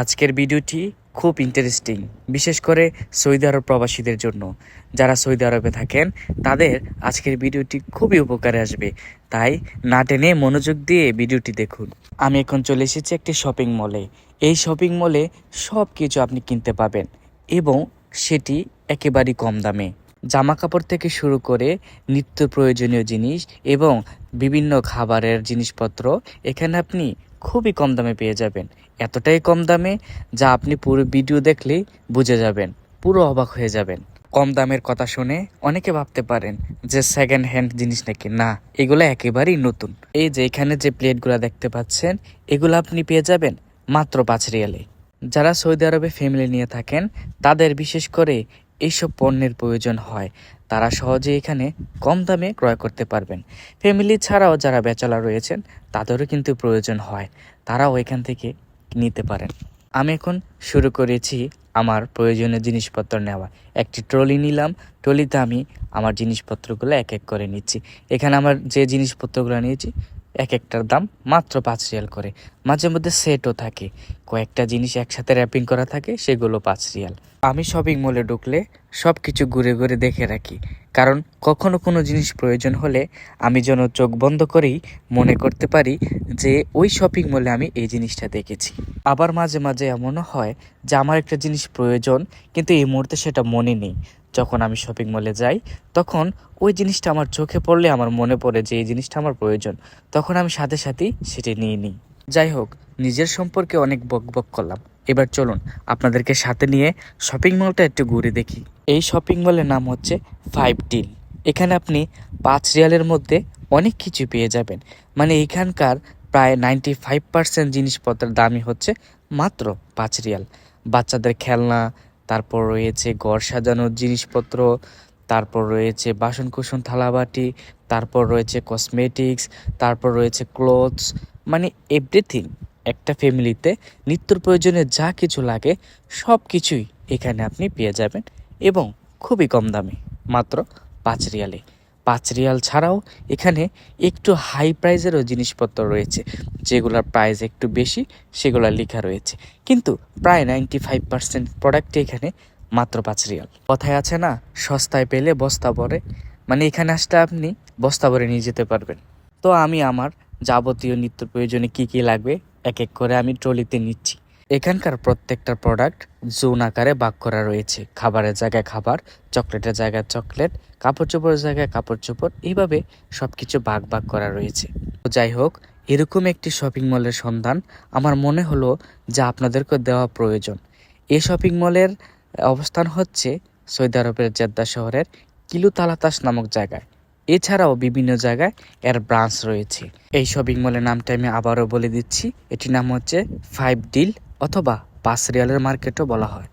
আজকের ভিডিওটি খুব ইন্টারেস্টিং, বিশেষ করে সৌদি আরব প্রবাসীদের জন্য। যারা সৌদি আরবে থাকেন তাদের আজকের ভিডিওটি খুবই উপকারে আসবে, তাই না টেনে মনোযোগ দিয়ে ভিডিওটি দেখুন। আমি এখন চলে এসেছি একটি শপিং মলে। এই শপিং মলে সব কিছু আপনি কিনতে পাবেন এবং সেটি একেবারেই কম দামে। জামা কাপড় থেকে শুরু করে নিত্য প্রয়োজনীয় জিনিস এবং বিভিন্ন খাবারের জিনিসপত্র এখানে আপনি খুবই কম দামে পেয়ে যাবেন। এতটাই কম দামে যা আপনি পুরো ভিডিও দেখলেই বুঝে যাবেন, পুরো অবাক হয়ে যাবেন। কম দামের কথা শুনে অনেকে ভাবতে পারেন যে সেকেন্ড হ্যান্ড জিনিস নাকি, না, এগুলো একেবারেই নতুন। এই যে এখানে যে প্লেটগুলো দেখতে পাচ্ছেন, এগুলো আপনি পেয়ে যাবেন মাত্র 5 রিয়ালে। যারা সৌদি আরবে ফ্যামিলি নিয়ে থাকেন তাদের বিশেষ করে এইসব পণ্যের প্রয়োজন হয়, তারা সহজে এখানে কম দামে ক্রয় করতে পারবেন। ফ্যামিলি ছাড়াও যারা ব্যাচেলর রয়েছেন তাদেরও কিন্তু প্রয়োজন হয়, তারাও এখান থেকে নিতে পারেন। আমি এখন শুরু করেছি আমার প্রয়োজনীয় জিনিসপত্র নেওয়া। একটি ট্রলি নিলাম, ট্রলিতে আমি আমার জিনিসপত্রগুলো এক এক করে নিচ্ছি। এখানে আমার যে জিনিসপত্রগুলো নিয়েছি এক একটার দাম মাত্র 5 রিয়াল করে। মাঝে মধ্যে সেটও থাকে, কয়েকটা জিনিস একসাথে র্যাপিং করা থাকে, সেগুলো 5 রিয়াল। আমি শপিং মলে ঢুকলে সব কিছু ঘুরে ঘুরে দেখে রাখি, কারণ কখনো কোনো জিনিস প্রয়োজন হলে আমি যেন চোখ বন্ধ করেই মনে করতে পারি যে ওই শপিং মলে আমি এই জিনিসটা দেখেছি। আবার মাঝে মাঝে এমনও হয় যে আমার একটা জিনিস প্রয়োজন কিন্তু এই মুহূর্তে সেটা মনে নেই। যখন আমি শপিং মলে যাই তখন ওই জিনিসটা আমার চোখে পড়লে আমার মনে পড়ে যে এই জিনিসটা আমার প্রয়োজন, তখন আমি সাথে সাথেই সেটি নিয়ে নিই। যাই হোক, নিজের সম্পর্কে অনেক বকবক করলাম, এবার চলুন আপনাদেরকে সাথে নিয়ে শপিং মলটা একটু ঘুরে দেখি। এই শপিং মলের নাম হচ্ছে 5 ডিল। এখানে আপনি 5 রিয়ালের মধ্যে অনেক কিছু পেয়ে যাবেন। মানে এখানকার প্রায় 95% জিনিসপত্রের দামই হচ্ছে মাত্র 5 রিয়াল। বাচ্চাদের খেলনা, তারপর রয়েছে ঘর সাজানোর জিনিসপত্র, তারপর রয়েছে বাসনকুসন থালাবাটি, তারপর রয়েছে কসমেটিক্স, তারপর রয়েছে ক্লোথস, মানে এভরিথিং। একটা ফ্যামিলিতে নিত্য প্রয়োজনে যা কিছু লাগে সব কিছুই এখানে আপনি পেয়ে যাবেন এবং খুবই কম দামে, মাত্র 5 রিয়ালে। 5 রিয়াল ছাড়াও এখানে একটু হাই প্রাইজেরও জিনিসপত্র রয়েছে, যেগুলোর প্রাইস একটু বেশি, সেগুলো লেখা রয়েছে, কিন্তু প্রায় 95% প্রোডাক্টই এখানে মাত্র 5 রিয়াল। কথায় আছে না, সস্তায় পেলে বস্তা ভরে, মানে এখানে আসলে আপনি বস্তা ভরে নিয়ে যেতে পারবেন। তো আমি আমার যাবতীয় নিত্য প্রয়োজনে কি কি লাগবে এক এক করে আমি ট্রলিতে নিচ্ছি। এখানকার প্রত্যেকটা প্রোডাক্ট জোন আকারে ভাগ করা রয়েছে, খাবারের জায়গায় খাবার, চকলেটের জায়গায় চকলেট, কাপড় চোপড়ের জায়গায় কাপড় চোপড়, এইভাবে সব কিছু ভাগ ভাগ করা রয়েছে। তো যাই হোক, এরকম একটি শপিং মলের সন্ধান আমার মনে হলো যা আপনাদেরকে দেওয়া প্রয়োজন। এই শপিং মলের অবস্থান হচ্ছে সৌদি আরবের জেদ্দা শহরের কিলু তালাতাস নামক জায়গায়। এছাড়াও বিভিন্ন জায়গায় এর ব্রাঞ্চ রয়েছে। এই শপিং মলের নামটা আমি আবারও বলে দিচ্ছি, এটির নাম হচ্ছে 5 ডিল অথবা 5 রিয়ালের মার্কেটও বলা হয়।